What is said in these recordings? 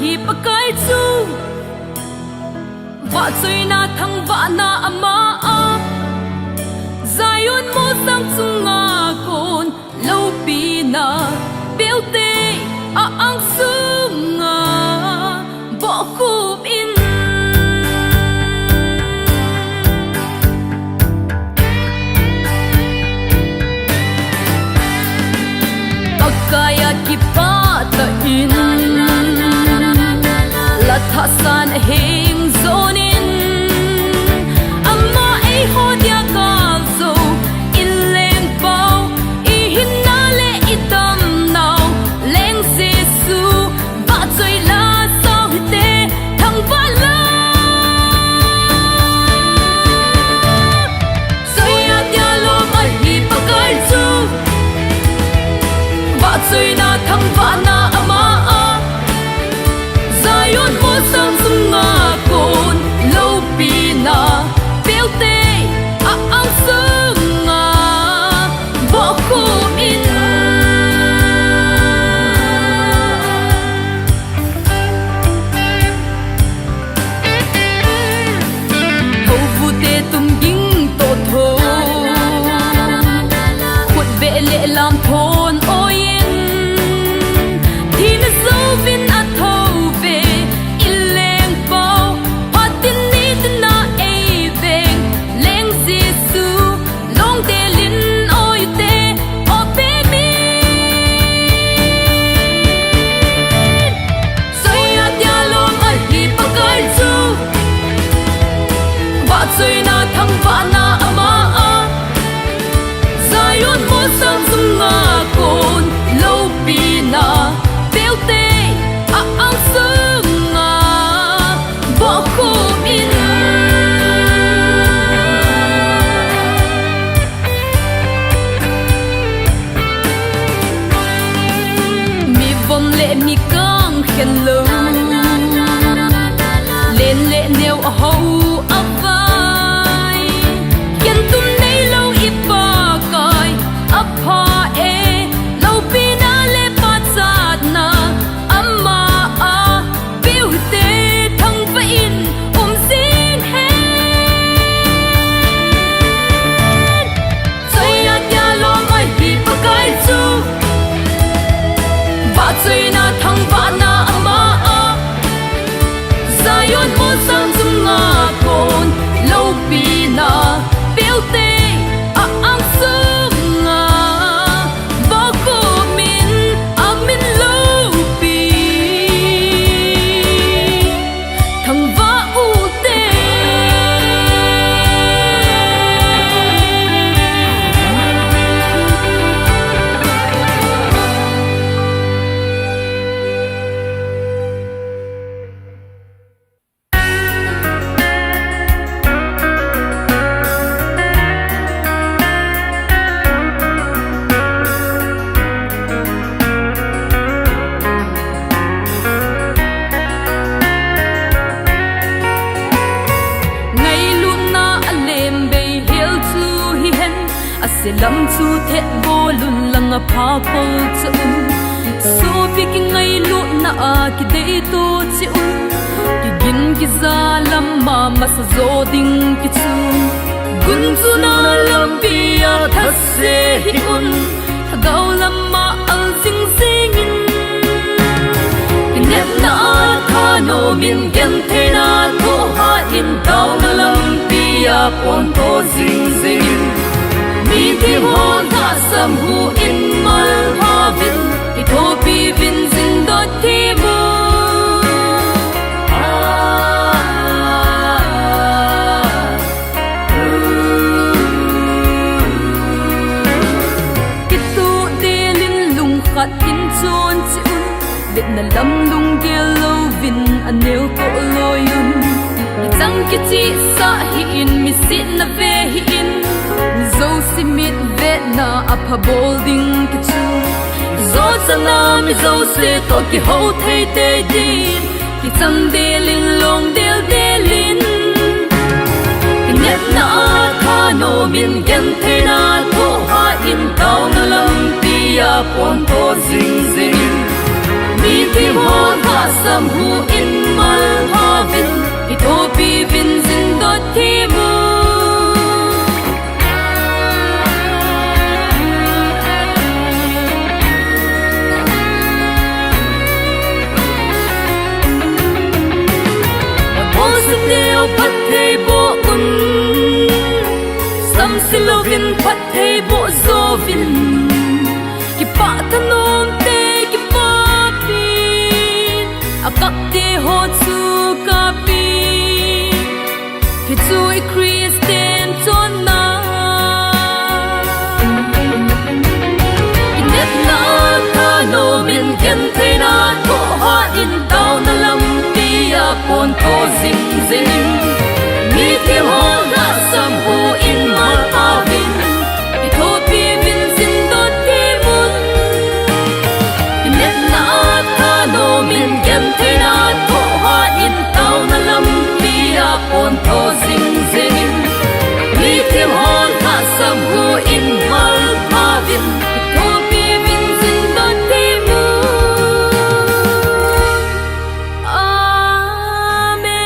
hi pa kai chu wa choi na thang wa na ama a Zion mo sang chunga kon lo pi na beauty a ang sunga bo khup in kaya kipa ta in la tha san hing zonin amma ai ho dia kal zo in leng pau I hin na le itam nau leng se su ba choi la sao te thang va la soi ya dia lo mai hi pa kai chu Zui na thang va na ama a Zion mo sang sunga kon lo pi na beauty a ang sunga bo khum in ho vu te tum ging to tho khuất bệ lệ lam thôn ôi vin a thâu về in leng bao hoa tin ni tin na ai veng leng Giêsu long te lin oi te o pe mi soi a tia lom a hi pa kai chu ba choi na thang va na ama a Zion mo sam sum nga kon lo pi na beauty ang sunga bo khum in mi vom le mi kang khen lo lên lệ nêu ho a vai khen tum nei lo I pa kai a pa e lo pi na le pa chat na Zui na thang va na ama a Zion mo sang sunga kon lo pi na beauty a ang sunga bo ko min a min lo pi thang va u te lam chu thet bo lun lang a pha ko chu so pi ki ngai lu na a ki dei to chu ki gin ki za lam ma ma sa zo ding ki chu gun chu na lam pi a tha se hi un gao lam ma al sing sing in net na kha no min gen the na to ha in gao na lam pi a pon to sing sing mi thi hon tha sam hu in mal ha vin I tho pi vin zin dot thi mo ki tu de lin lung khat in chon chi un det na lam lung gel lo vin aneu to loyun chang ki chi sa hi in mi sit na ve hi in zo si mit vet na apa bolding ki chu zo sana mi zo se to ki ho thei te din ki chang de lin long del de lin ki net na kha no min gen the na to ha in kaw na lam pi a pon to zing zing mi tim ho ha sam hu in mal ha vin I to pi vin zin dot thi mu o sim neo pat thei bo un sam silovin pat thei bo zo vin ki pa tanom te ki pa pi akap te ho chu ka pi ki chu I Christian ton na inet na ta no min ken te na to ha in down na lam pi a pon to zing zing mi ti ho na sam hu in ma avin I to pi vin zin do ti mun inet na ta no min ken te na to ha in down na lam pi a pon to zing zing mi ti ho na sam hu in ma avin I to pi vin zin do ti mun amen.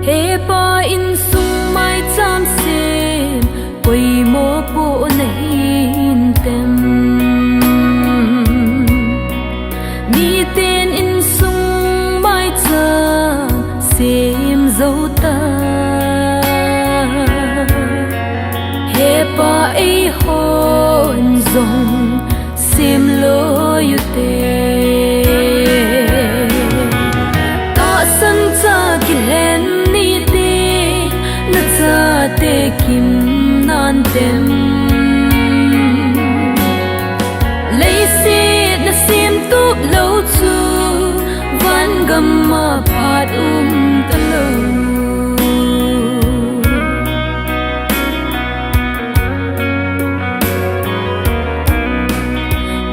He pa in sung mai cham sem koi mo po nein tem mi ten in sung mai cham sem zo ta he pa ai hon zong sem lo yu te ta san cha ki len te kim nan tem lấy xe na sim tu lâu chu van gam ma phat ta lo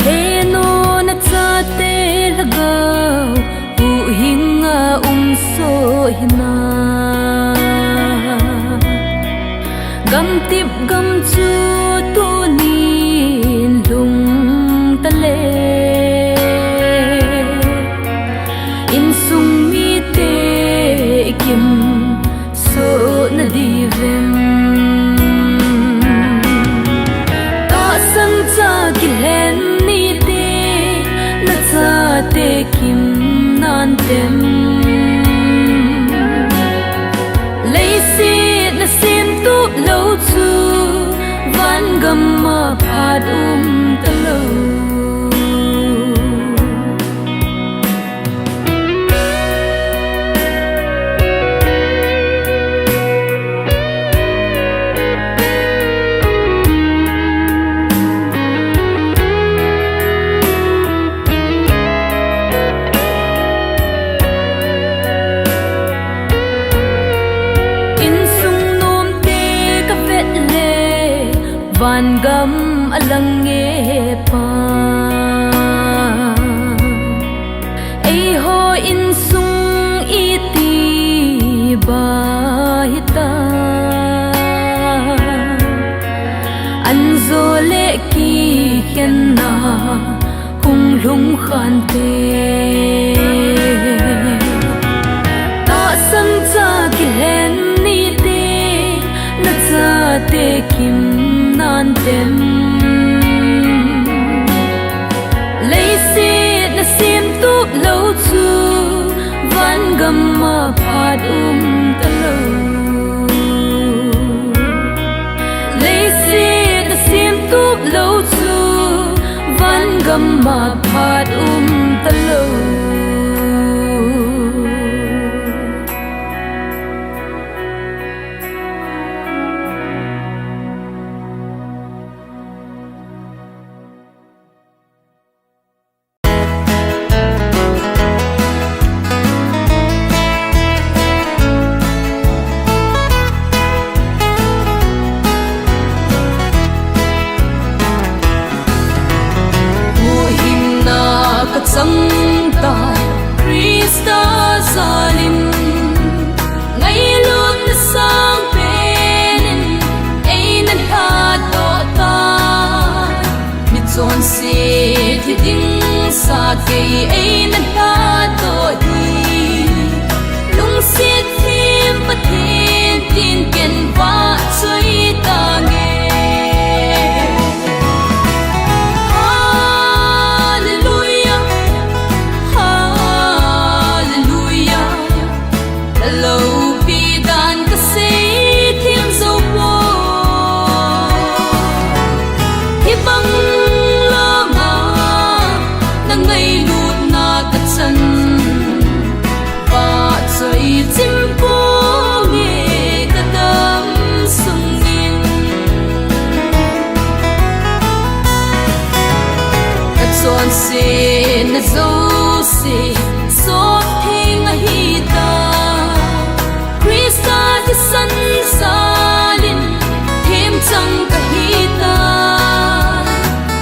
he no na cha te laga hu hinga so hina gam tip gam chu tu nin lung ta le in sung mi te kim so na di vem ta sang cha ki len ni te na cha te kim nan tem lấy si na sim tu lâu chu van gam ma phat ta lo van gam alang nge pa ai ho in sung iti ba hita an zo le ki khen na hung lung khan te ta sam cha ki len ni te na cha te kim nan tem lấy xe na sim tu lâu chu van gam ma phat ta lo lấy xe na sim tu lâu chu van gam ma phat ta lo chọn se thì ding sa cây ấy năn ta tôi đi lung xiết thêm bất thiên tin kiên và chơi ta nghe Hallelujah Hallelujah lâu bi đàn ca sĩ thêm dấu vô hi băng lo mà na ngày lụt na cắt chân và trời chim phố nghe cả đám sung nhiên cắt tròn xe na dấu xe xót thêm ngày ta Krista thì sân xa linh thêm chẳng cả hita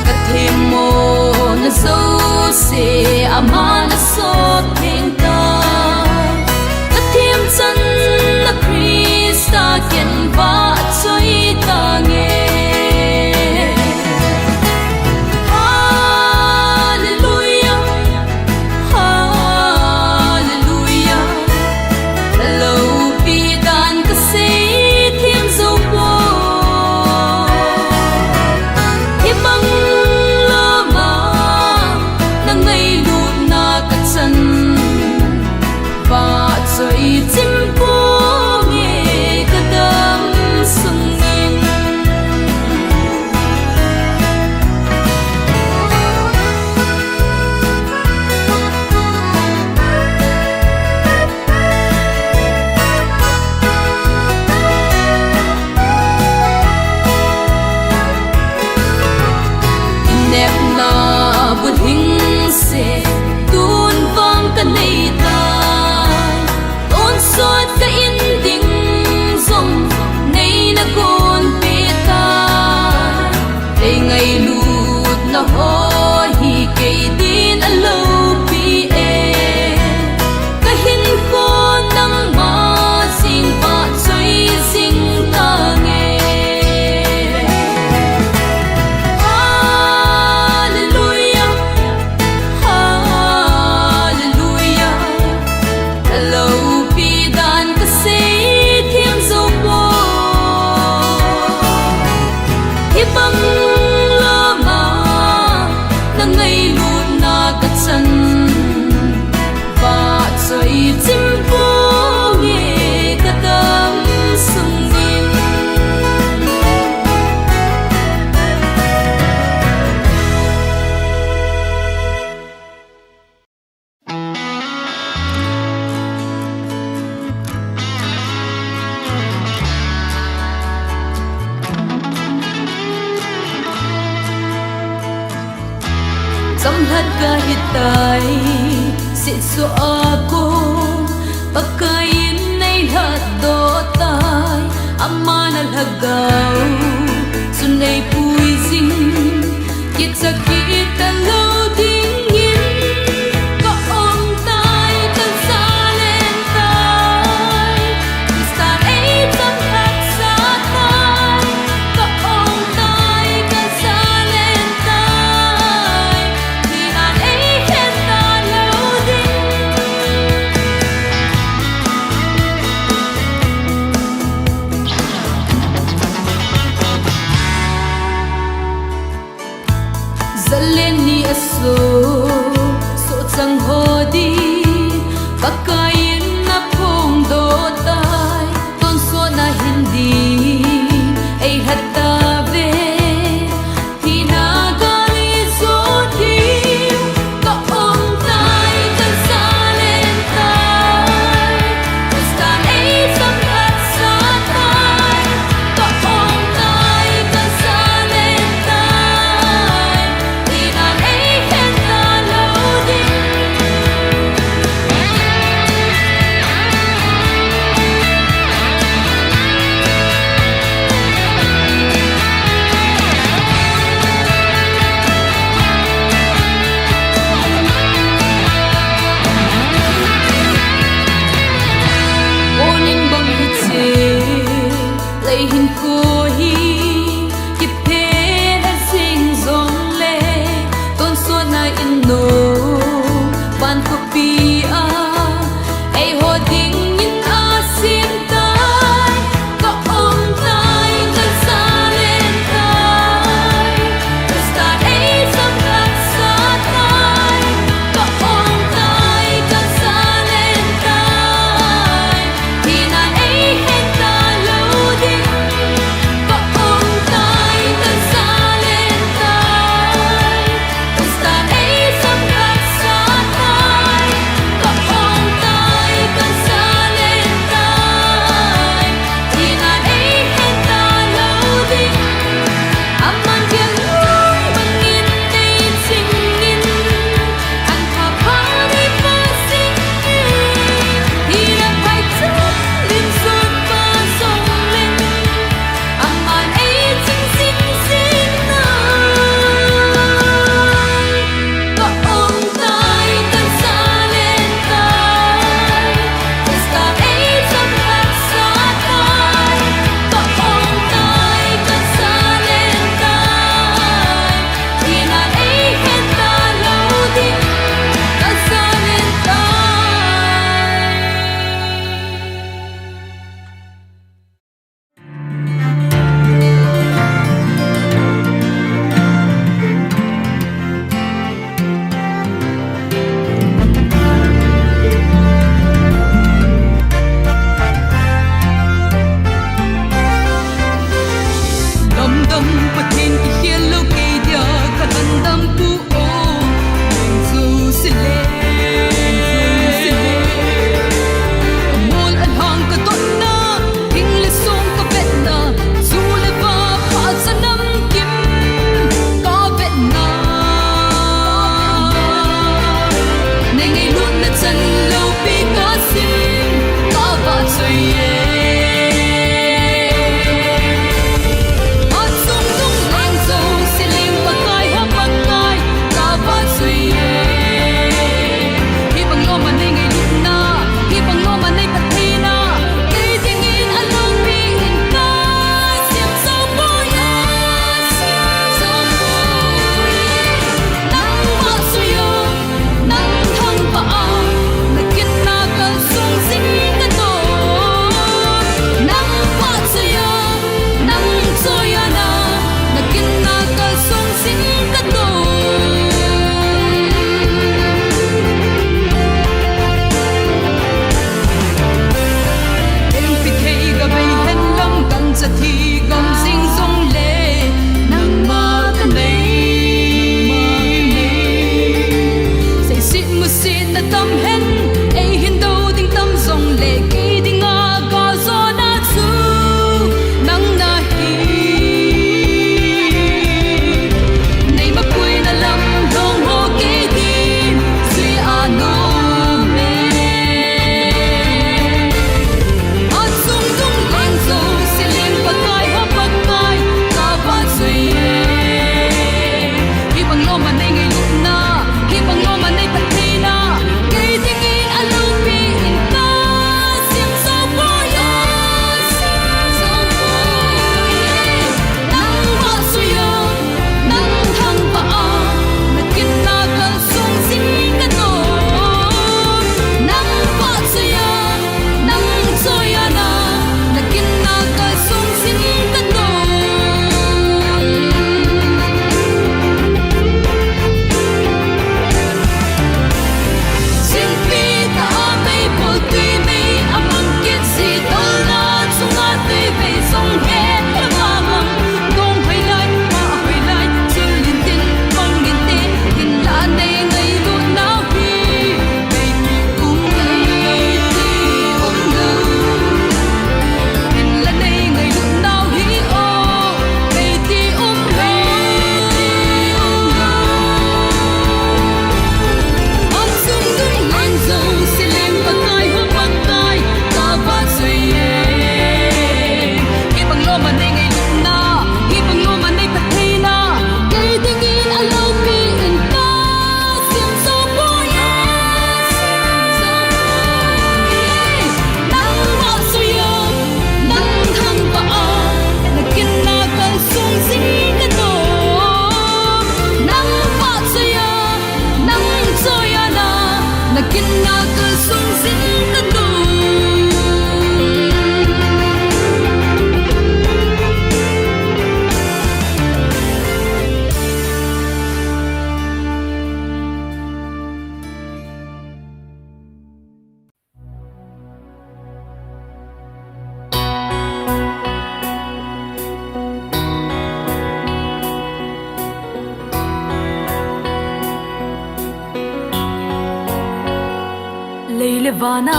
cả thêm mô na dấu xe ama na xót thêm ta cả thêm chân na Krista kiên và chơi ta nghe Hallelujah Hallelujah lâu bi đàn ca sĩ thêm dấu vô hi băng lo mà na ngày lụt na cắt chân và trời chim phố nghe cả đám sung nhiên nẹp na buồn hình se tuôn vang cả nay ta ôn xoát cả yên đình dòng nay na con bê ta đây ngày lụt na ho hi cây din a lâu bi e cả hin con nắng ma xin và chơi xin ta nghe Hallelujah Hallelujah lâu bi đàn ca sĩ thêm dấu vô hi băng lo mà na ngày lụt na cắt chân và trời chim phố nghe cả đám sung nhiên Tâm hạt ga hitai sẽ so ako pagkain ay hado tay aman alhagaw sunay puising kitsa kita lâu dingin kaong tay tan salen tay Krista ay tamhat sa tay kaong tay tan salen tay hinan ay henta lâu ding Zaleni aso so chang hodi pagkain na pong do tay ton so na hindi ay hatabe tinagali so di kaong tay tan salen tay Krista ay samhat sa tay kaong tay tan salen tay hinan ay henta lâu ding levana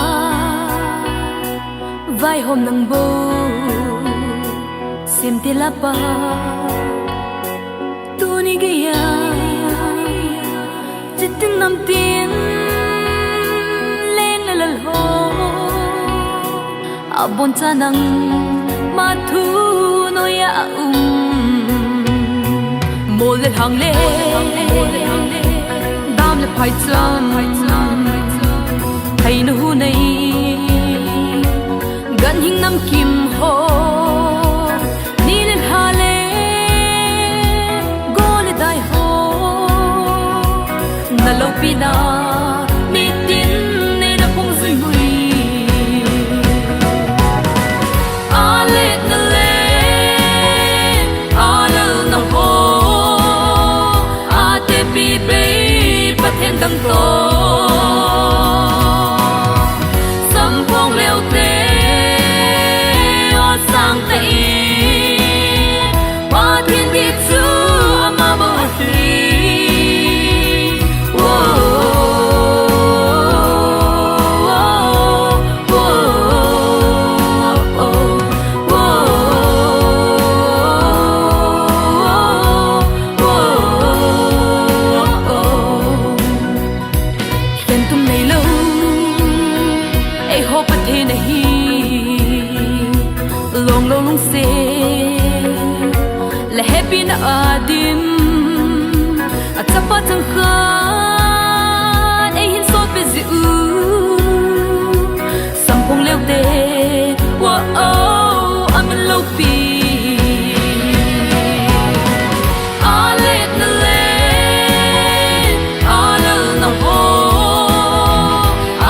vai hôm nang bo sim te la pa tu ni gaya chitin nam tin leng la la ho abon cha nang ma thu no ya mô lên hàng lê đam le phai cham hay nu nei gan hing nam kim ho ni lên ha le go le dai ho na lo pi na mi tin nei na phong zui hui a le na le a le na ho bi bay bắt hen đăng to sắm phong leo tê o sang tây hoa thiên địa chú ama bao hi na adim at sapat ang khan ay hinsot bezi u sampung leo te wa oh amin lo pi alet na le alal na ho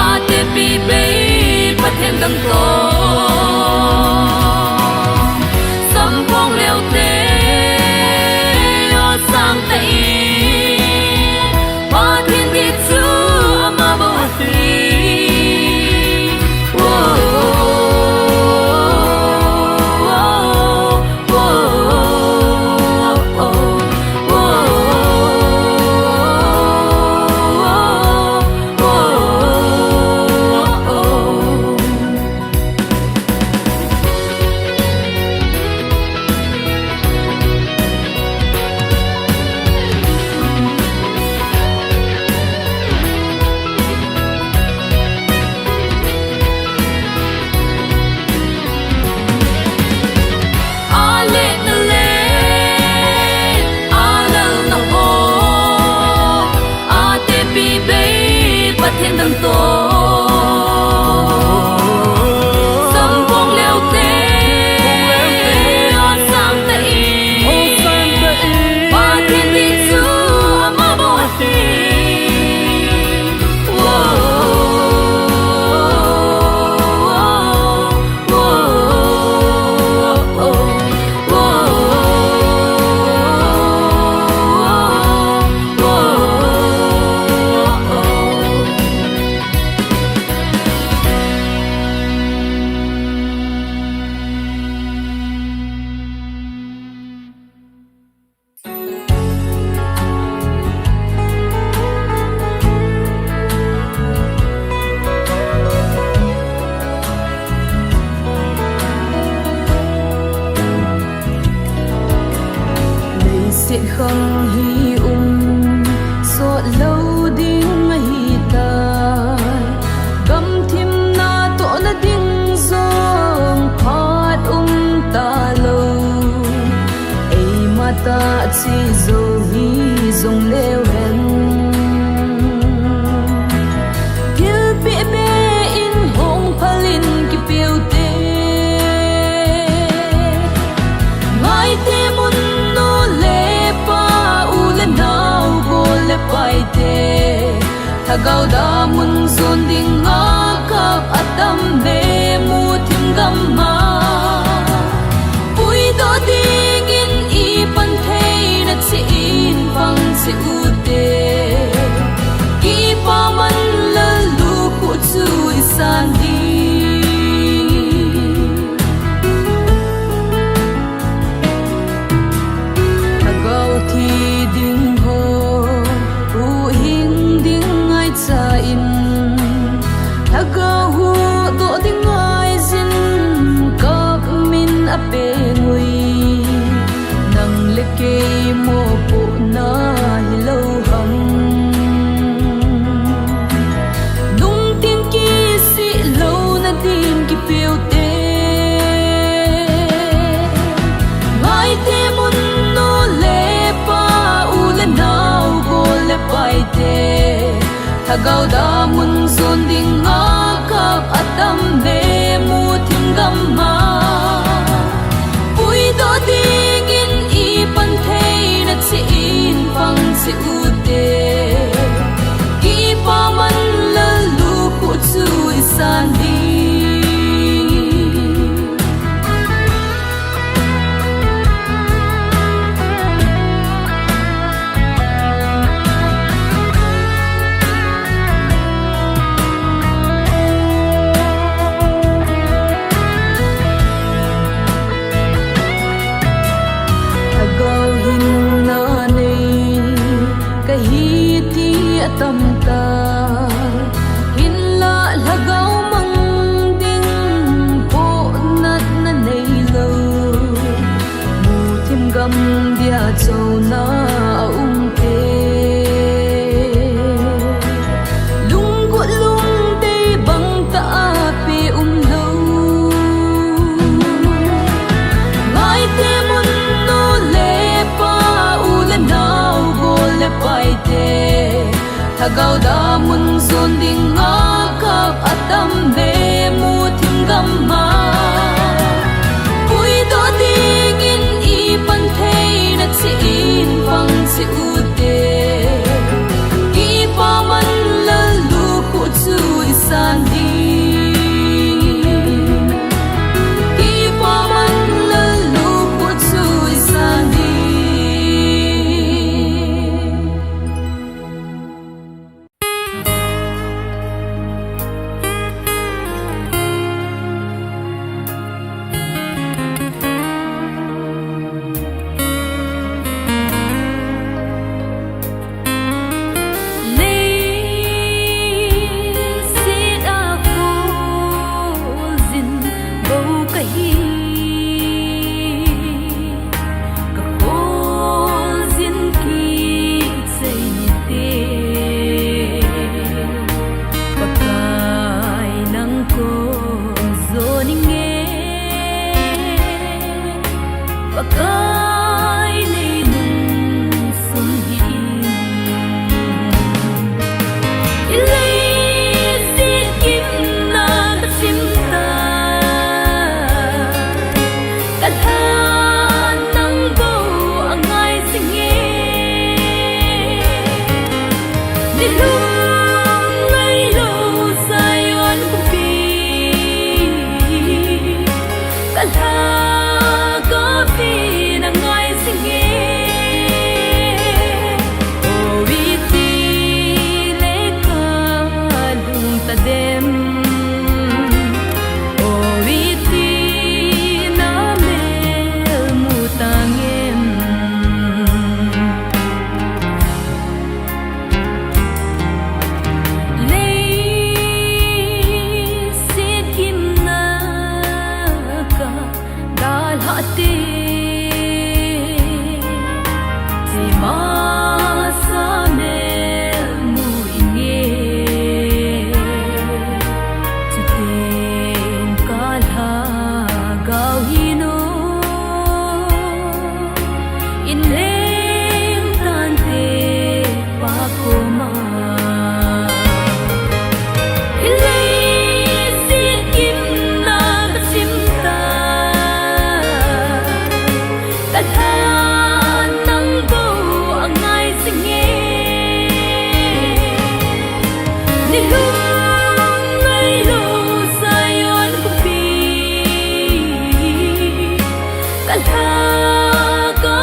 ate pi bay pathen dang to sampung leo te sang tây hoa thiên địa chú ama bao hi thiên đăng to sắm phong leo tê o sang tây hoa thiên địa chú ama bao hi sẽ không hi so lâu ding hi ta gam thim na to na ding zong phat ta lo ei mata chi zo hi zong leo hen kil pe be in hong phalin ki piu te mai te mun pai te thagau da mun zon ding a kap atam de mu thim gam ma pui do ding in I pan thei na chi in pang chi u te ki pa man la lu khu chu isan di thagau thi ding ho in kê mô bộ na hi lâu hằng nung tin ki si lâu na tin ki piu te mai te mun no le pa u le nau go le pai te thagau da mun zon ding a kap atam de mu thim gam ma pui do ding in I pan thei na chi in pang chi u te ki pa man la lu khu chu I san di tâm ta hin la lagaw mang ding po nat na nei lo mu thim gam dia chau na te lung gu lung te bang ta pe lo ngai te mun no le pa u le nau go le pai te thagau da mun zon ding a kap atam de mu thim gam ma pui do ding in I pan thei na chi in pang chi u te ki pa man la lu khu chu I san di ki pa man la lu khu chu I san di Kalha ko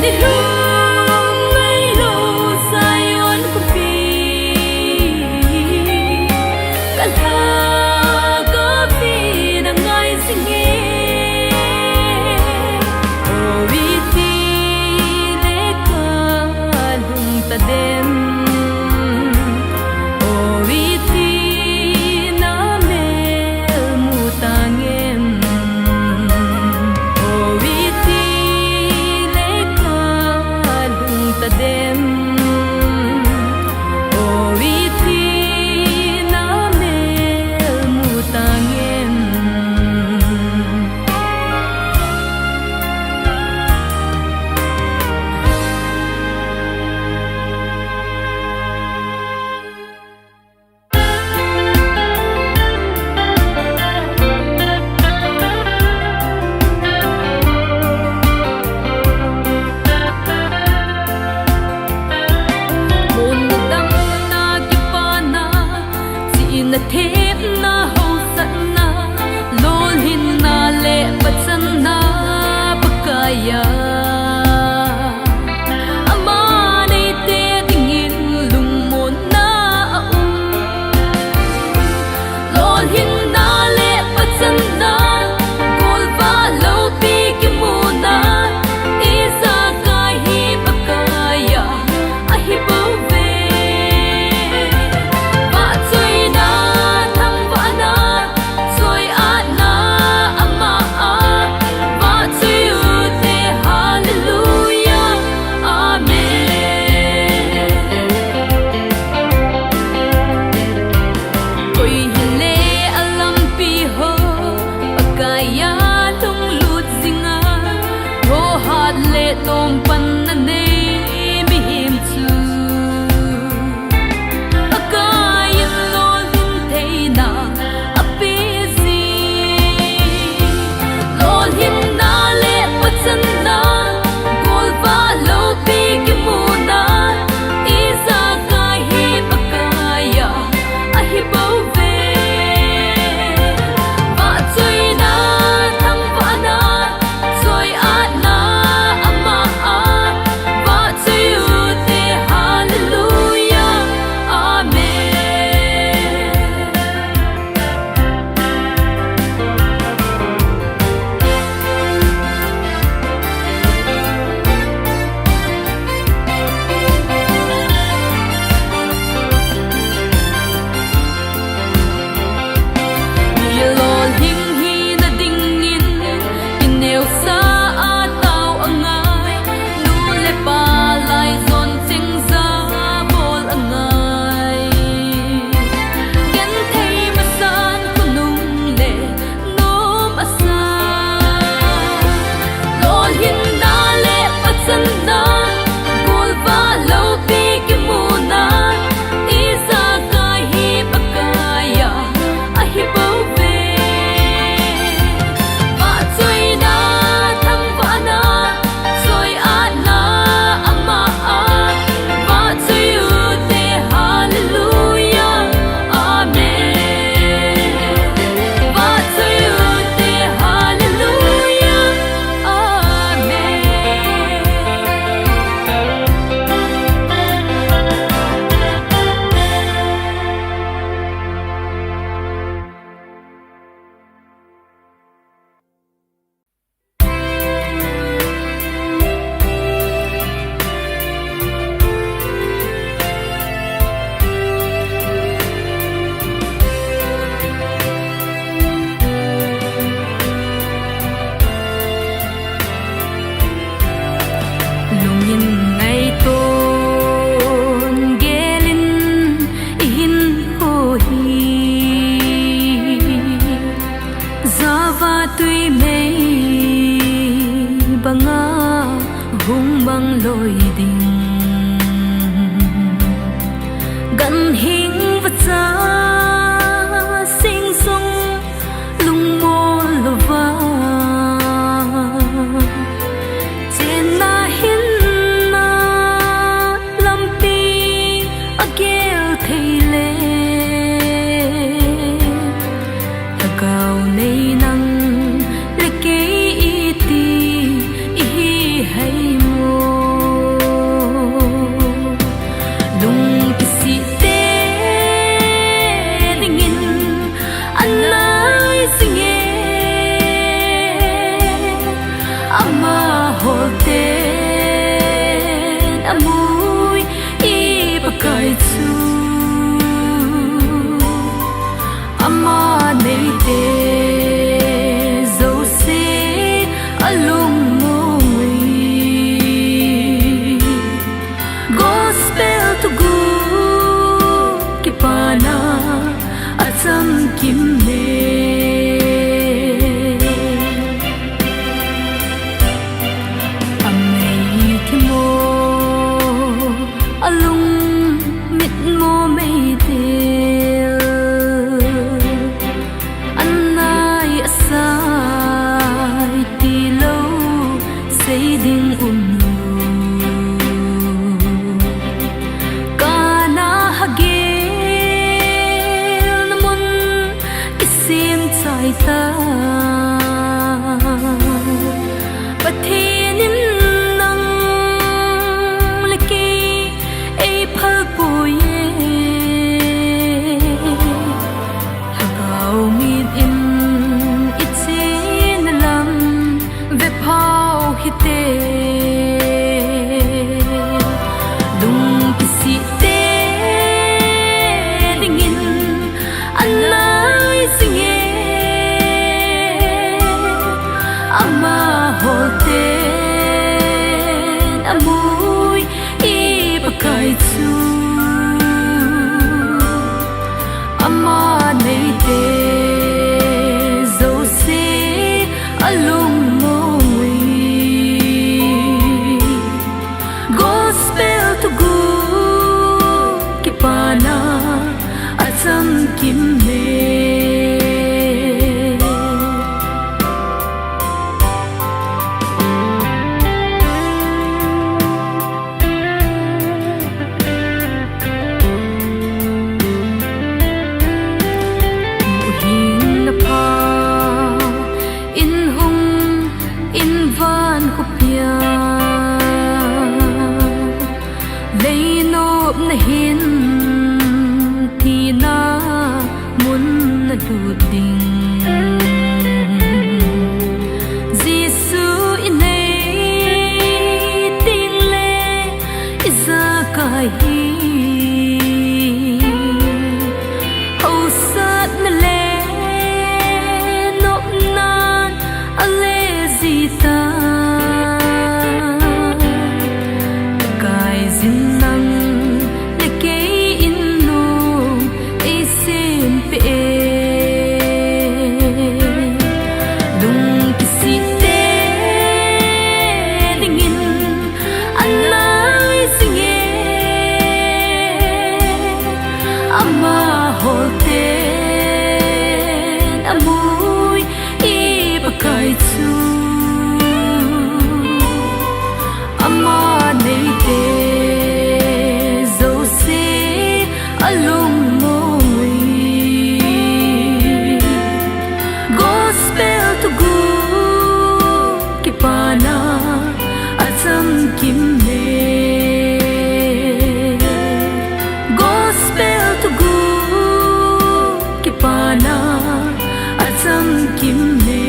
đi hướng ngày lâu dài ôn của phi cả thà có phi đang ngày sinh nghe ô vi ti lệ cả lung ta đêm ô vi ti na mê mu ta nghe ô vi ti lệ cả lung ta đêm ô vi ti na mê mu ta nghe na thép na hậu sẵn na lôn hin na lệ bật sân na bakaya ama nei te tình yêu lung môn na lôn hin na lệ bật sân na gol va lâu ti ki mu na isa kai hi bakaya a hi bo tom pan na nei mi him chu akai lo hin thei na api si lo hin na le pachan na gol va lo pi ki mu na isa kai hi bakaya a hi bo ve va chui na tham va na soi a na hung băng lôi đình gần hình vật giá sinh sung lung mô lô va trên na hin na lâm pi a kêu thầy lê ta cao nay năng lê kê y ti y hay mô unu kana hagil namun isim chai ta pathinim nang leki ei phal puye hagau mit in itsin lam ve phau hite dung kisi te dingin anai singe ama hote amui ipakai chu ama nei te zo se alung moi gospel to go kipana acham kim ne na hin thì na muốn na đủ tình Giêsu in ấy tiếng lệ isa kai hi hậu sát na lệ nộp nan ale gì ta kai zin nang amui ipakai chu ama nei te zo se alung moi gospel to go kipana acham kim ne gospel to go kipana acham kim ne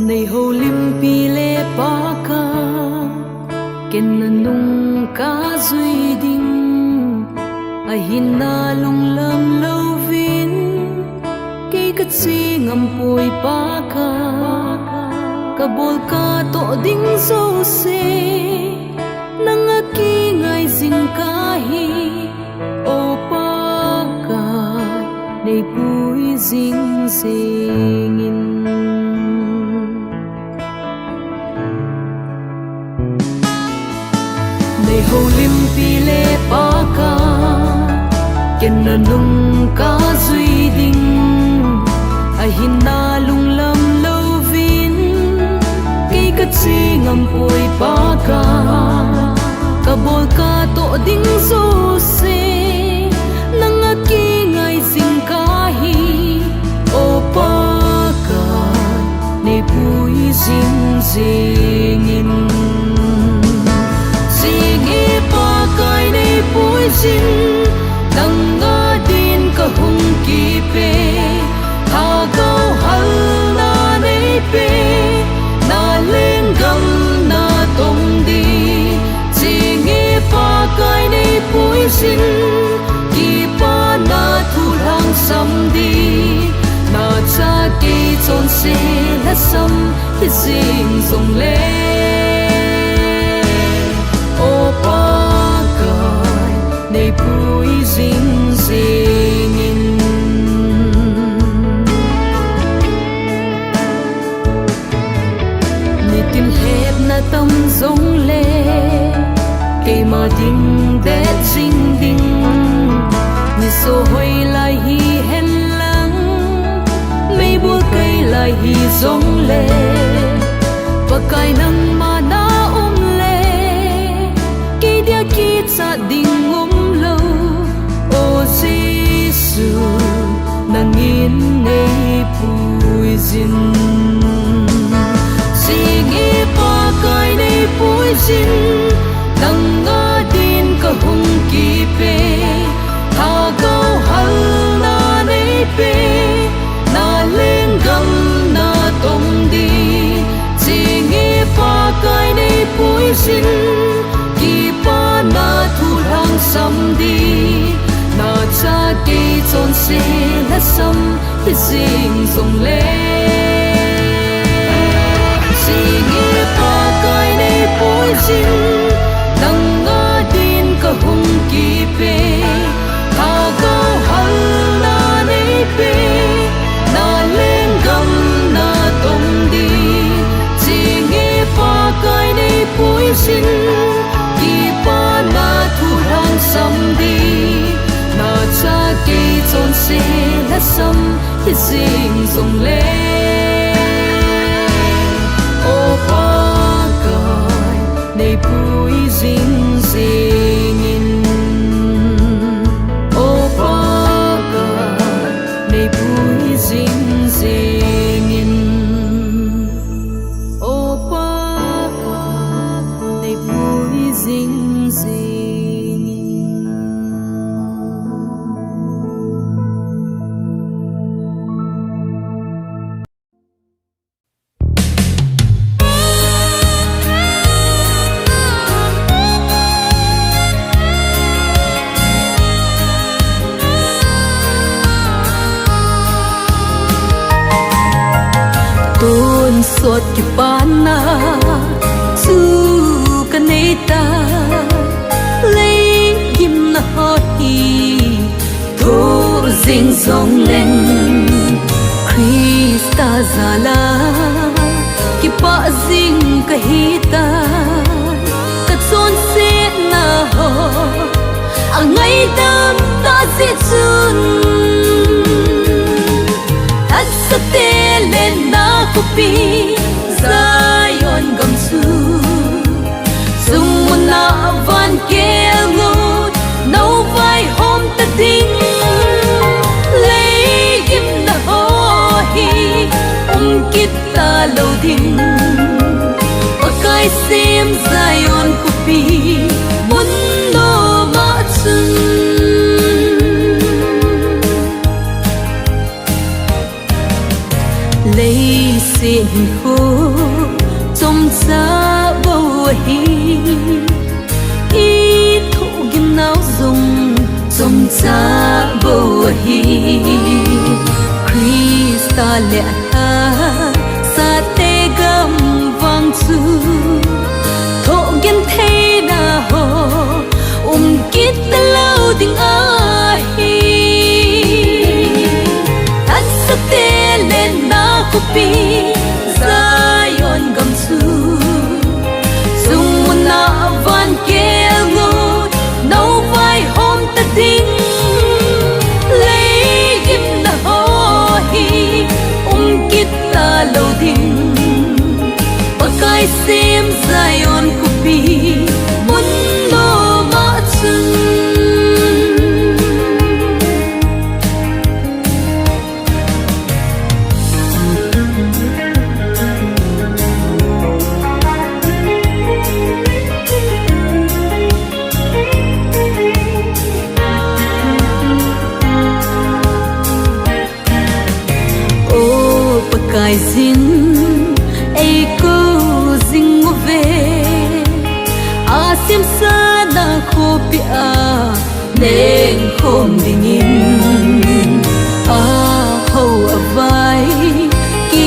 nei ho lim pi le pa ka ken na nung ka zui ding a hin na lung lam lo vin ke ka chi ngam poi pa ka ka bol ka to ding zo se nang a ki ngai sing ka hi o pa ka nei pui sing singin ho lim pi le pa ka ken na nung ka zui ding a hin na lung lam lo vin ke ka chi ngam poi pa ka bol ka to ding zo se nang a ki ngai sing ka hi o pa ka ne pui sing singin kai nei pui sin nang ga din ka hung ki pe ha gao hal na nei pe na leng gam na tong di jingi pa kai nei pui sin ki pa na thu lang sam di na cha ki chôn xe là sâm khi dinh dòng lệ ô ba cài này bụi dinh dinh này tim hẹp na tâm dòng lệ cây mà đinh đét dinh đinh ni so hoi lai hi hen lang mây bua cây lai hi dòng lệ và cài nắng mà na lệ cây dia kia cha đinh lâu ô Giêsu nang in nei bui zin singi pa cài nei bui zin nang nga din ka hung ki pe tha câu hal na nei pe na lên gam na tong đi chỉ nghe pa cài nei bui zin ki pa na thu lang sam đi na cha ki chon se la sam hi jing zong le chỉ nghe pa cài nei bui zin nang nga din ka hung ki pe tha câu hal na nei pe na lên gam na tong đi chỉ nghe pa cài nei bui zin ki pa na thu lang sam đi na cha ki chon se la sam hi jing zong le ô pa cài nei bui zing zing ô pa cài nei bui zing zing ô pa cài nei bui zing zing tuôn suốt cái bana su kaneta lấy kim na hoi thô dinh dòng lên Krista zala ki pa ding kahita kat son se na ho ang ngay dam ta si chun at sa tele na kupi Zion gam su sung mun na van kel ngot nấu vai hôm ta ding lấy kim na ho hi kita lâu ding ở cái sim Zion kupi mun no ma chun lấy xin khô trong xa bầu hi ít thụ kim nào dùng trong xa bầu hi Krista lẽ sa te gam vang chu thọ gen thế na ho kít lâu tình a hi at sa te lên na kupi Zion gam su sung mun na van kel ngot nấu vai hôm ta ding lấy kim na ho hi kít lâu ding ở cái sim Zion kupi mun no ma chun cái zin ai cô zing về a sim sa na khô pia nên không đình in a hậu vai ki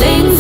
lên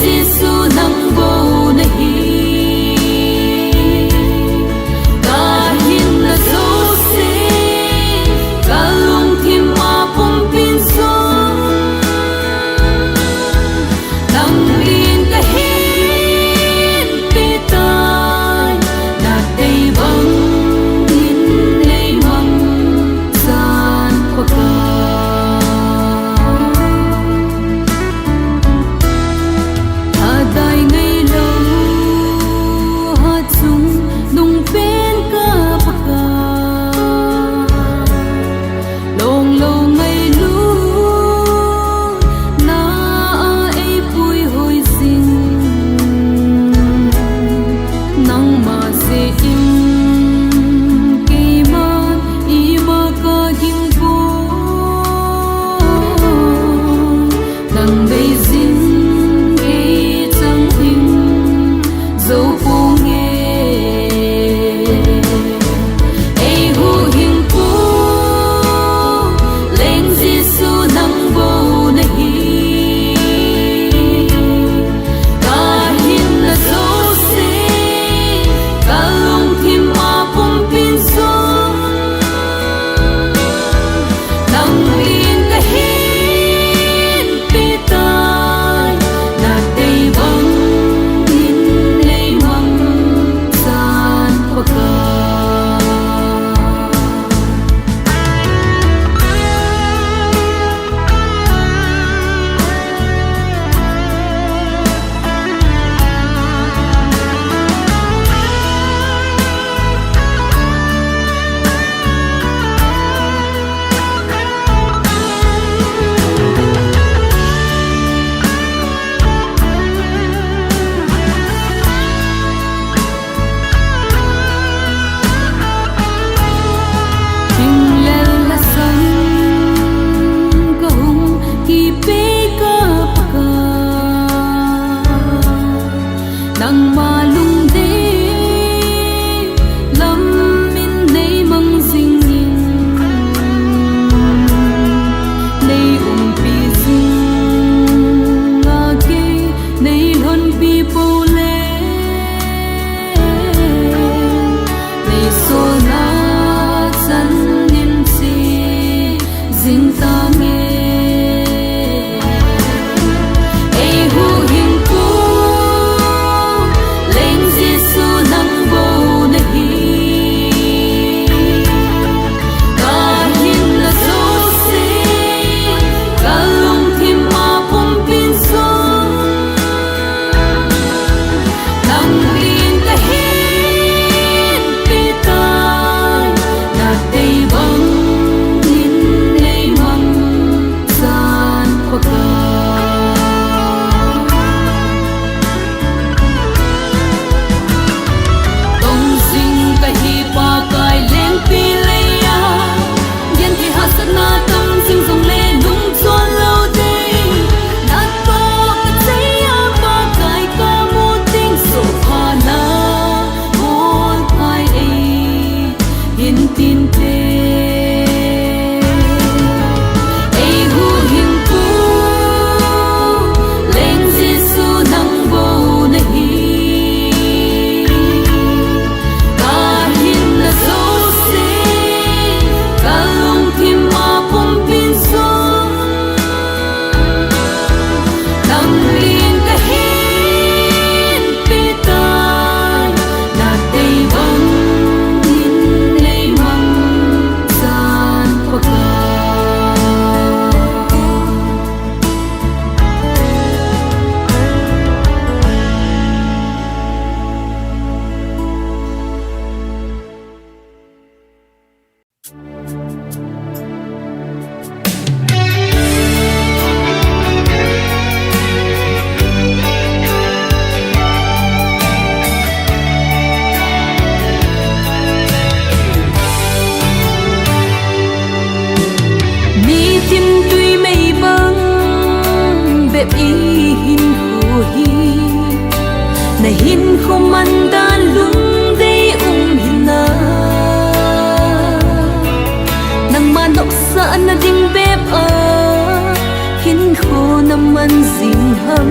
man ding ham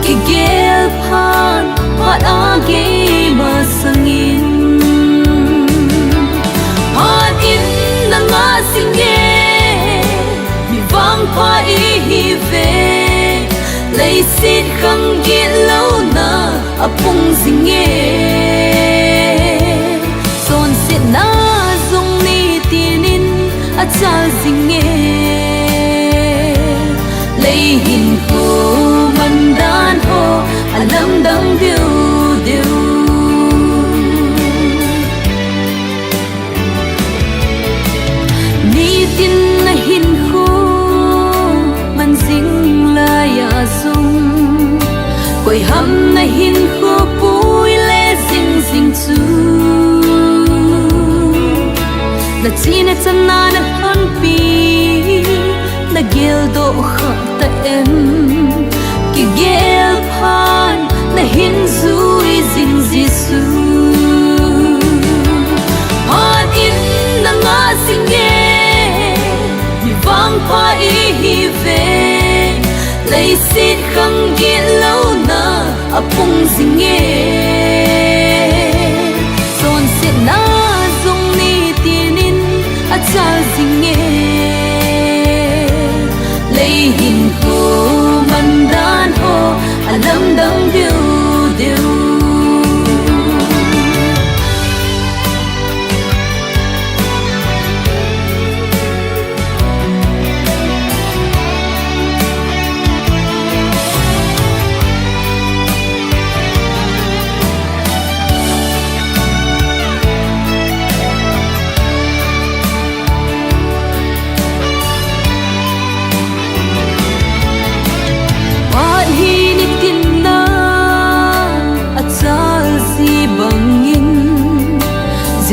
ki gel phan pat age ma sangin pat in na nga singe mi vang pa I hi ve lấy xin khăng ghi lâu na apung zinge son sit na zong ni tinin achal zinge lấy hin ho man dan ho alam dang diu diu ni tin na hin ho man zing la ya zong quay hâm na hin ho pui le zing zing chu na chi na chan na na han pi na gel do kha ta em ki gel phan na hin zui zing zi su han in na nga singe mi vang pa I hi ve lấy xin khăng ghi lâu na apung zinge son sit na zong ni tinin achal zinge lấy hin ho man dan ho alam dang diu diu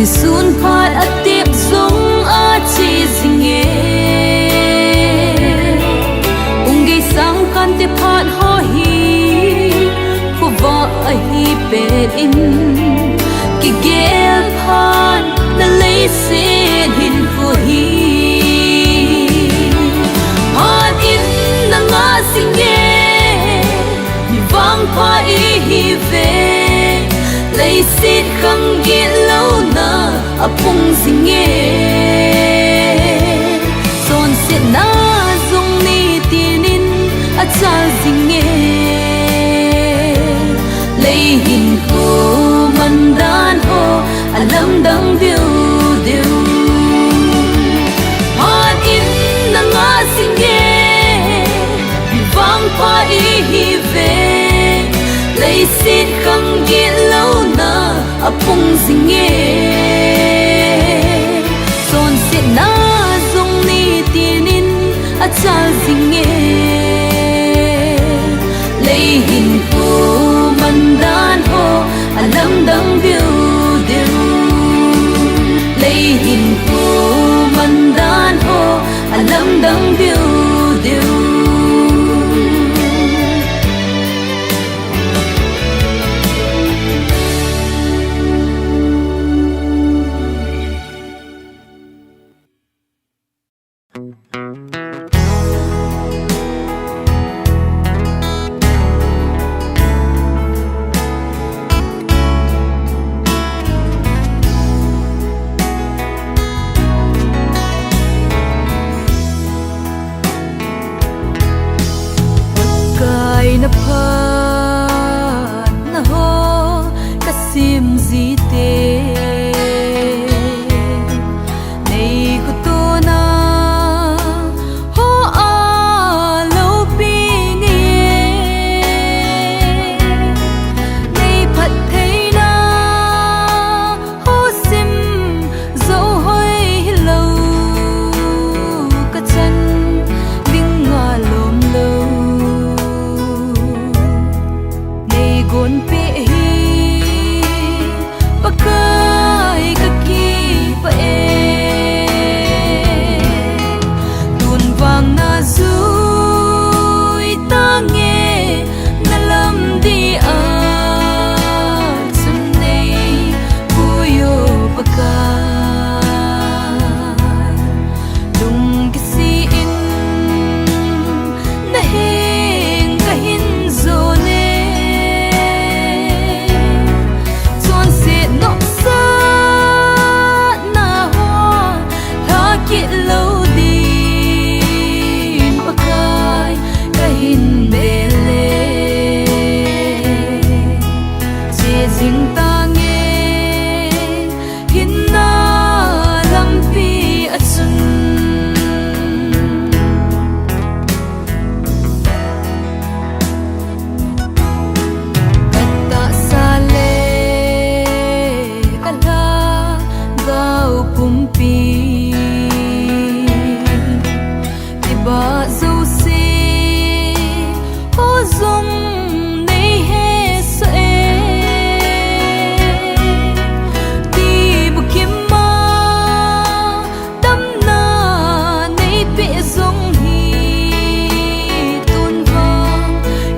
sun phat atip zong a chi zinge ungi sang kan te phat ho hi ko va a hi pe in ki gel phan na lei se hin ko hi phat in na nga singe mi vang pa I hi ve lấy xin khăng ghi lâu na apung zinge son sit na zong ni tinin achal zinge lấy hin ho man dan ho alam dang diu diu phat in na nga singe mi vang pa I hi ve lấy xin khăng ghi lâu na apung zinge son sit na zong ni tinin achal zinge lấy hin ho man dan ho alam dang diu diu lấy hin ho man dan ho alam dang diu diu dung nei he so e ti bu kim ma dam na nei pe dung hi tun vang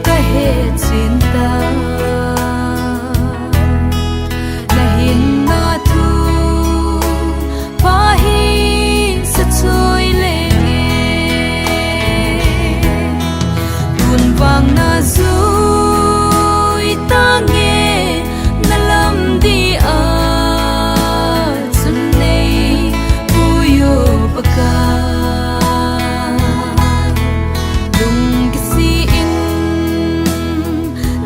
ka he chin ta na hin na thu pa hi sa choi le vang na zui ta nghe na lam đi a chun nei puyo baka dung ki si in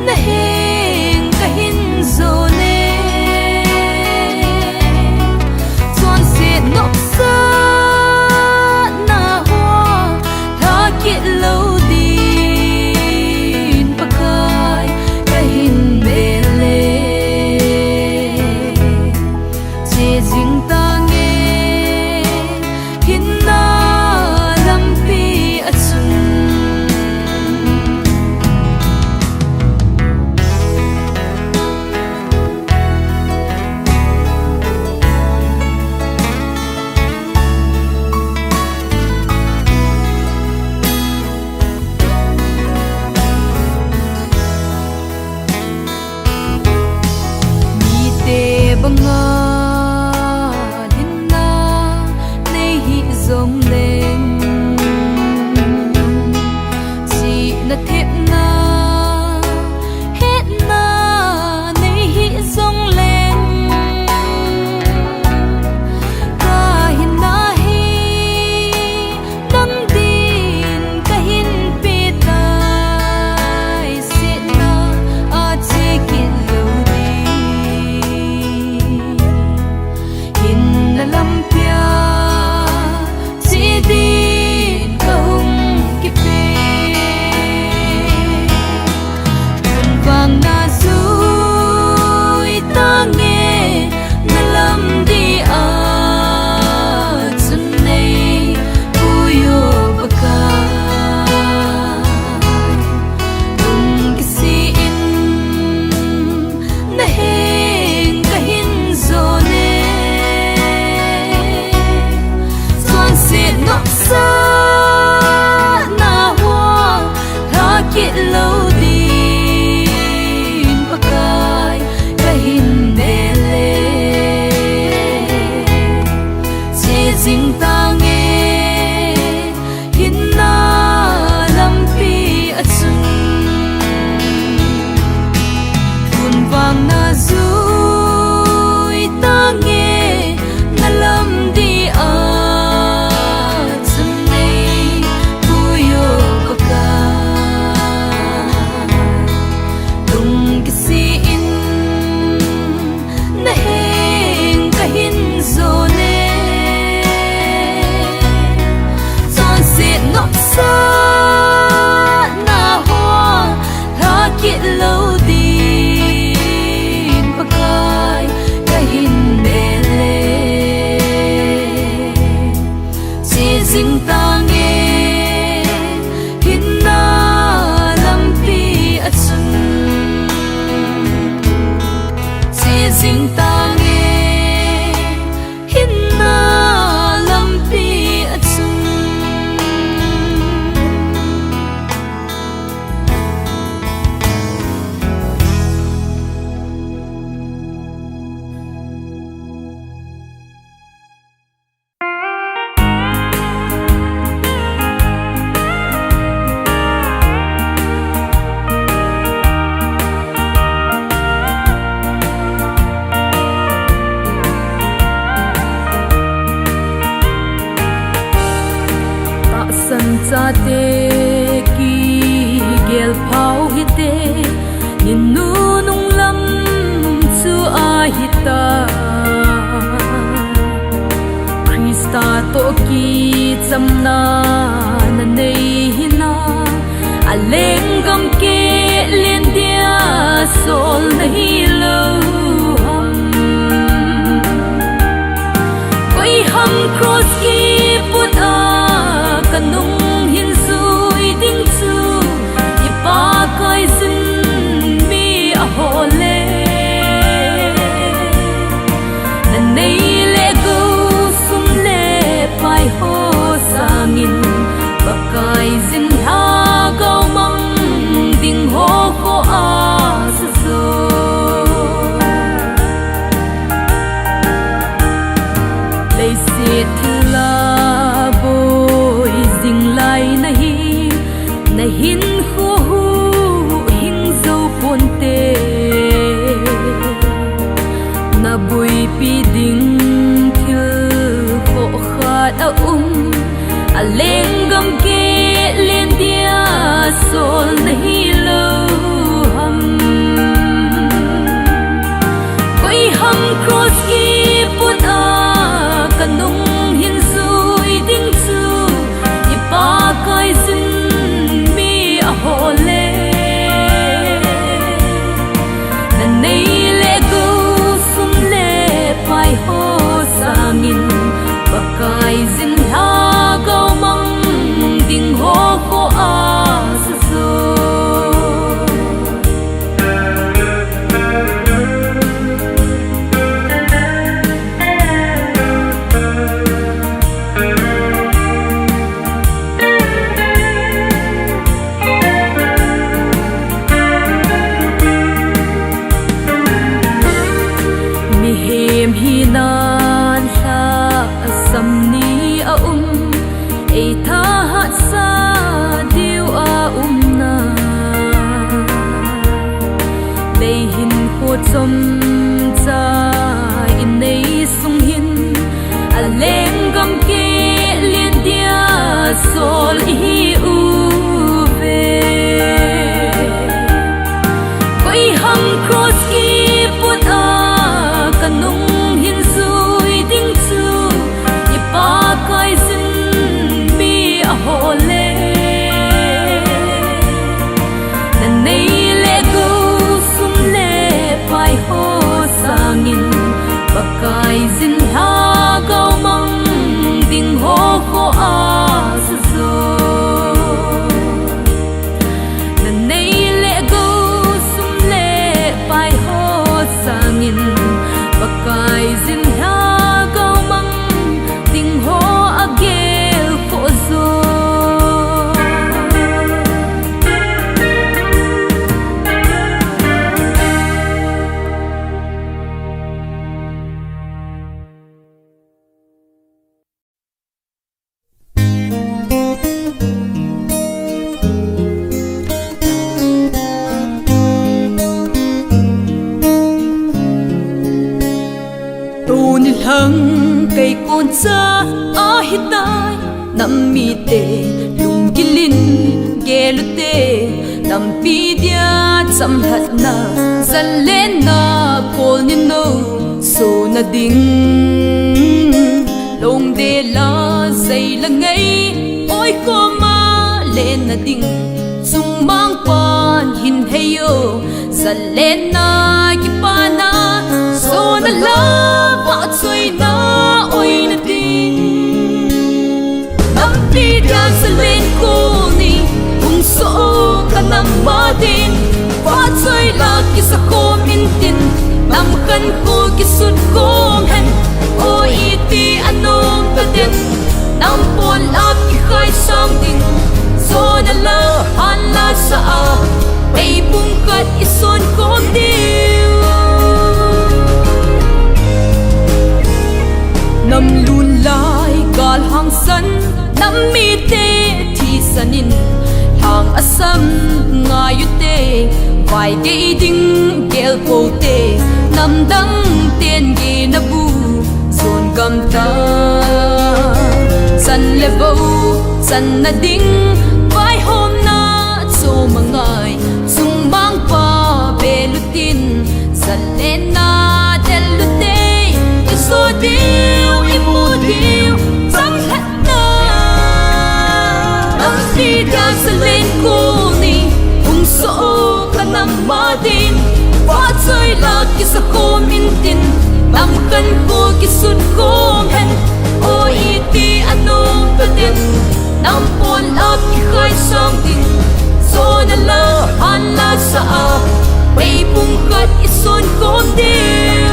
na heng ka hin zo ne chuan se nok sa na hoa ha ki lo banga dinna nei hi zong leng si na thep na het na nei hi zong leng ka hin na hi nam din ka hin pe tai si na a che kin lo lam pia chi din kahum ki pe vang na zui ta nghe na lam di a chun nei puyo baka dung ki si in na heng ka hin zo ne nok sa na hoa ha ki lo din pakai ka hin de le chi jing ta nge hin na lam pi a chung kun vang na zui ta nge na lam di a lâu din pakai ka hin de le chi jing ta nge hin na lam pi a chun chi jing ta nge hin na lam pi a chun sa te ki gel phau hi te nin nu nung lam chu a hi ta Krista to ki chamna na nei hina aleng gam ke len dia sol nahi lo koi ham cross ki put a kanung hin sui ding chu ipa hin khu hình dâu buồn tê na bùi pi ding thiêu khổ khát a lên gầm kê lên dia sol nahi lâu hầm quay hầm cross ki put a kanung hin zui ding chu ipa kai zin mi a hole na nei le go sum le pai ho sangin pakai zin ha go mang ding ho ko a nan la sam ni a ei tha hat sa diu a na lei hin ko chom cha in nei sung hin a leng gam ke lien dia sol hi u ve koi hang cross ki put a kanung kai zin mi a hole na nei le go sum le pai ho sangin pakai zin ha go mang ding ho ko a zo na nei le go sum le pai ho sangin pakai zin ha hang cây con cha a hitai nam mi te lung gilin gelute nam pi dia cham hat na zan len na kol ni no so na ding long de la zai la ngai oi ko ma len na ding sung mang pan hin heyo zan len na ki pa na so na la pa choi na oi na ding nam pi dia sa len ko ni kung so ka nam ma din pa choi la ki sa kom in tin nam kan ko ki sut kom hen o iti anong ka din nam pon ap ki khai sang ding so na la han la sa a ay bung kat ison kom din nam lun lai gal hang san nam mi te thi sanin hang asam nga yu te vai ge ding gel po te nam dang ten ge na bu zon gam ta san le bo san na ding vai hôm na so mangai sung bang pa belutin san le na del te so diu imu diu sang het na nam si dia sa len ko ni kung so ka nam ma din pa choi la ki sa kom in tin nam kan ko ki sun kom hen o iti anong ka din nam pon ap ki khai sang din so na la han la sa a bay bung kat ison kom din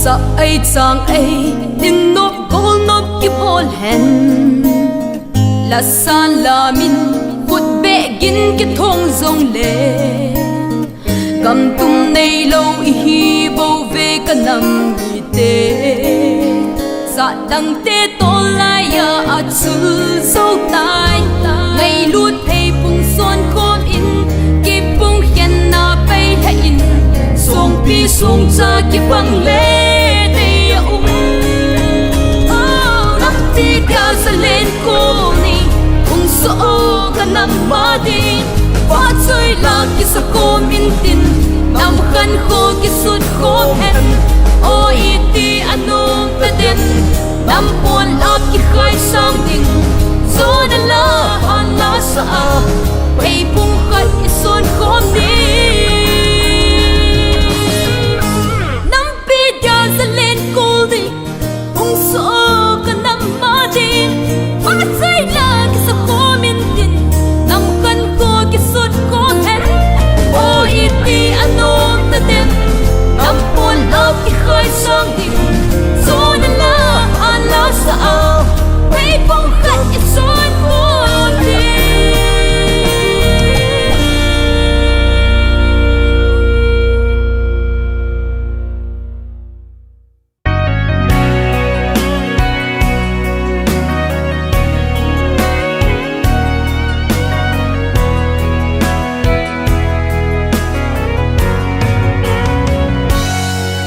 sa ai chang ai din nop gol nop ki bol hen la san la min hút bẹ gin cái thong rong lệ cầm tum nay lâu hi bầu về cả năm đi tê dạ đằng tê to lại ya a chư dâu tai ngày lút hay bung son khom in kịp bung hiền na bay hay in song pi song cha kịp băng lệ tê nắm ti theo sa lên cô ni bung so cả năm ba đi phát chơi là cái sa cô min tin nam khăn khô cái sút khô hết ôi ti anong ta den nam buồn love cái khai sang tình gió đã la han la sa bay bung khát cái son khom đi nam pi dia sa lên cô đi bung so cả năm ma đi phát chơi là cái sa cô min tin nam khăn khô cái sút khô hết ôi ti anong ta den nam buồn love cái khai sang tình gió đã la han la sa bay bung khát cái son khom đi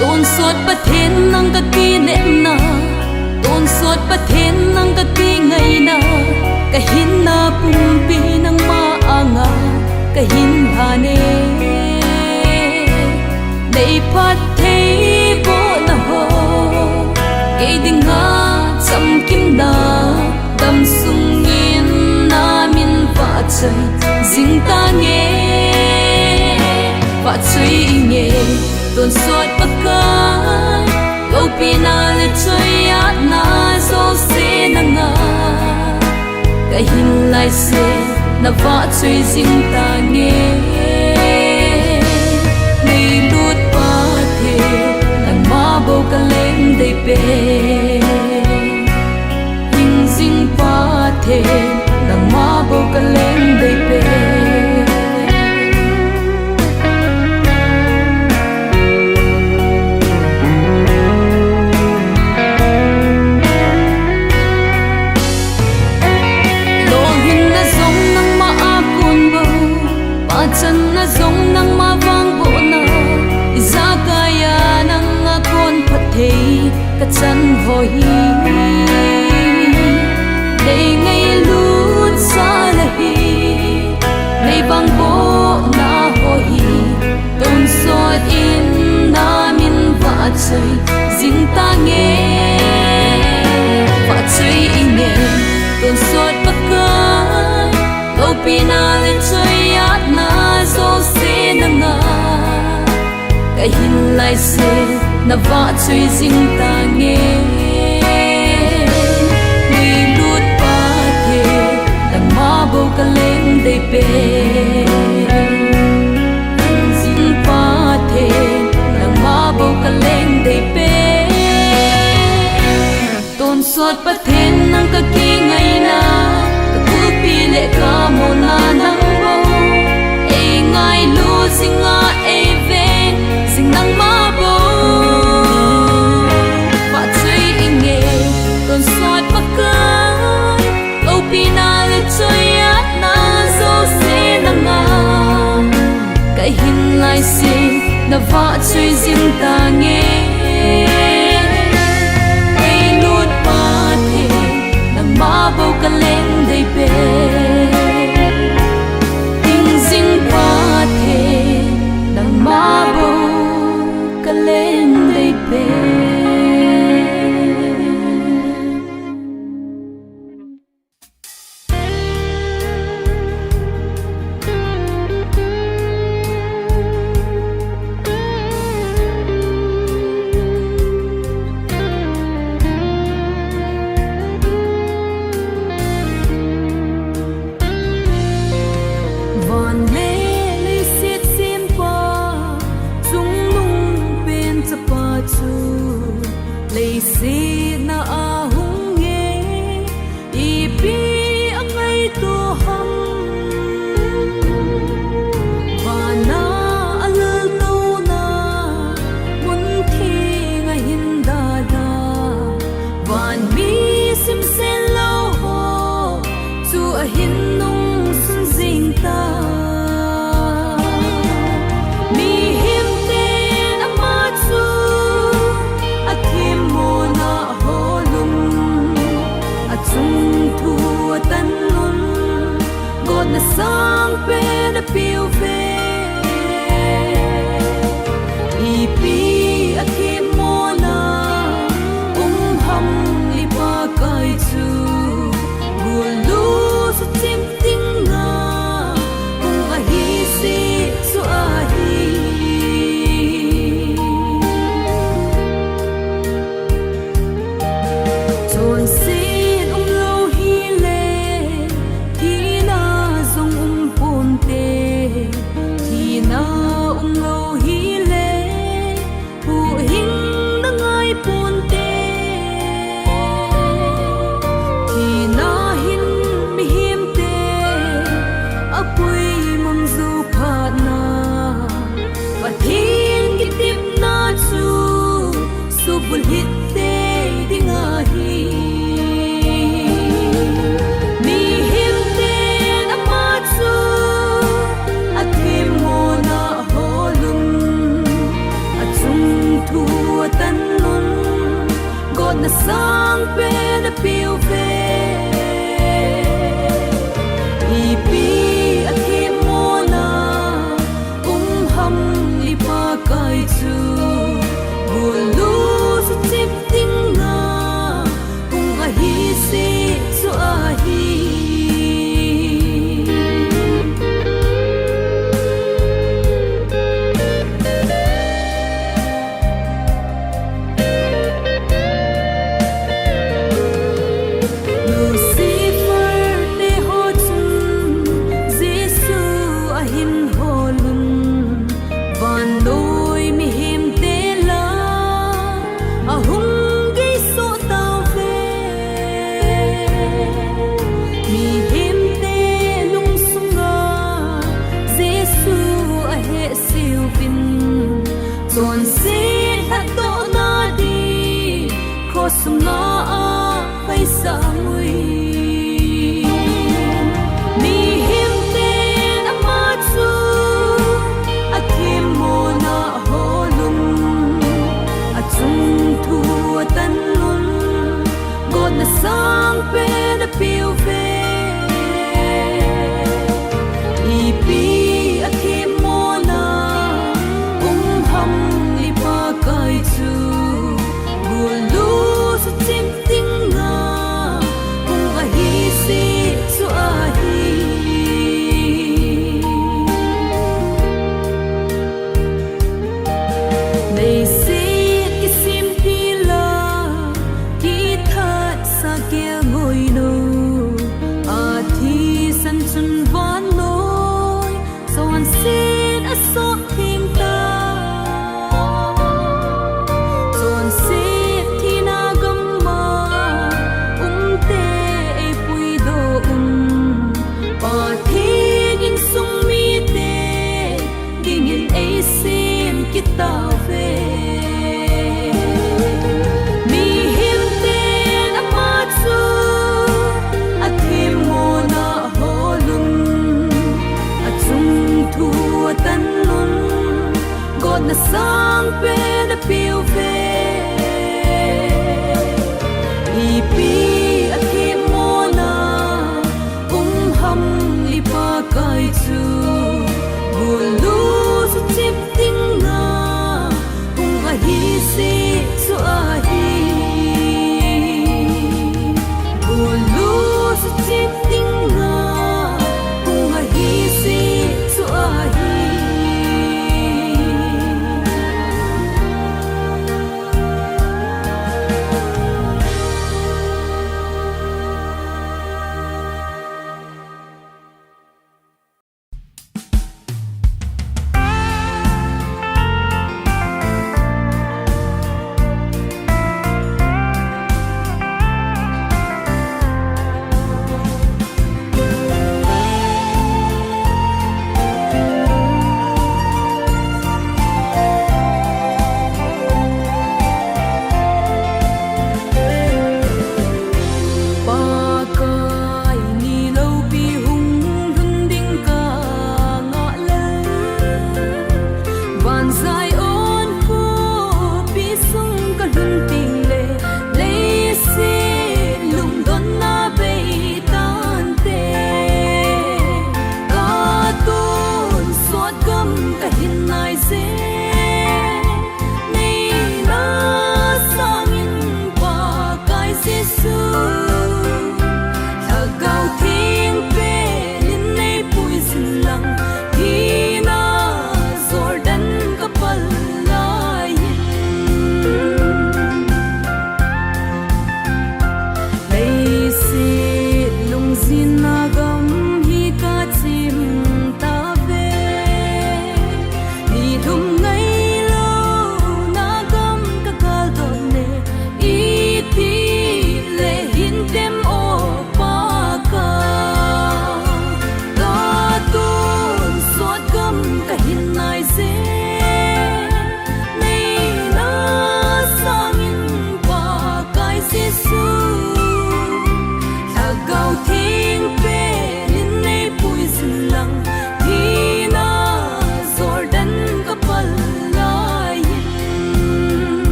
tôn suốt bất thiên năng các kỳ nệm na tôn suốt bất thiên năng các kỳ ngày na cái hin na bung pi năng ma anga cái hin hà nê đầy phát thế vô na ho cái đinh nga chăm kim na đâm sung yên na min vạ trời dinh ta nghe vạ trời nghe tôn suốt bất cứ câu pina le chơi át na zo se na nga cái hin lại se na vạ chơi dinh ta nghe ngày lút ba thế nàng ma bầu cả lên đầy bề hình dinh ba thế nàng ma bầu cả lên đầy bề chân na giống nang ma vang bộ na za kaya nang akon pathe ka chân ho hi để ngày lút xa la hi ngày vang bộ na ho hi tôn soi in na min va chơi ding ta nghe va chơi in nghe tôn soi bắc kai câu pina lên chơi át na zo se na nga cái hin lại se na vạ chơi ding ta nghe đi lút ba thế đằng ma bầu cả lên đầy bề ding ba thế đằng ma bầu cả lên đầy bề tôn suốt bất thiên năng cả kỳ ngày na pi lệ ca mô na nắng bầu e ngai lu sing a e ve sing nang ma bầu và chơi in nghe tôn soi bắc kai câu pi na lệ chơi át na zo se na nga cái hin lại se na va chơi riêng ta nghe e lút ba thế nang ma bầu cả lên đầy bề tình dinh qua thế nang ma bầu cả lên đầy bề. bên đã phiêu về ipi aki mona hầm li ba kai chu bulu su tim ting nga kung a hi si su a hi chọn xin lo hi le thì na zong pon te thì na lo hi le hu hing na ngai pon te thì na hin mi him te apui mong zu pha na và thiên ki tim na chu su bul hit te ding a hi mi him te na ma chu a thim mo na holun a chung thu tan nun god na sang pe na piu ve ipi a thim mo na hầm li pa kai chu bulu su chip ting na kung a hi si su a hi Lucifer te ho chun Giêsu a hin holun van lối mi him te la a hung gây so tao về mi him te lung sunga Giêsu a he siêu vin chọn xin hat to na đi khó sum na a hay sa mui mi him te na ma chu a thim mo na holum a chung thu tan nun god na sang pe na piu ve ipi a thim mo na hầm li pa kai chu bulu su tim ting nga kung a hi si su a hi nei se ki sim pi la ki that sa kia ngồi no a thi san chun van lối son sin a so thing ta chọn xin thì na gam ma te ai pui do pa thi in sung mi te ding in ai sim ki ta ve mi him te na ma chu a thim mo na holun a chung thu tan nun god na sang pe na piu ve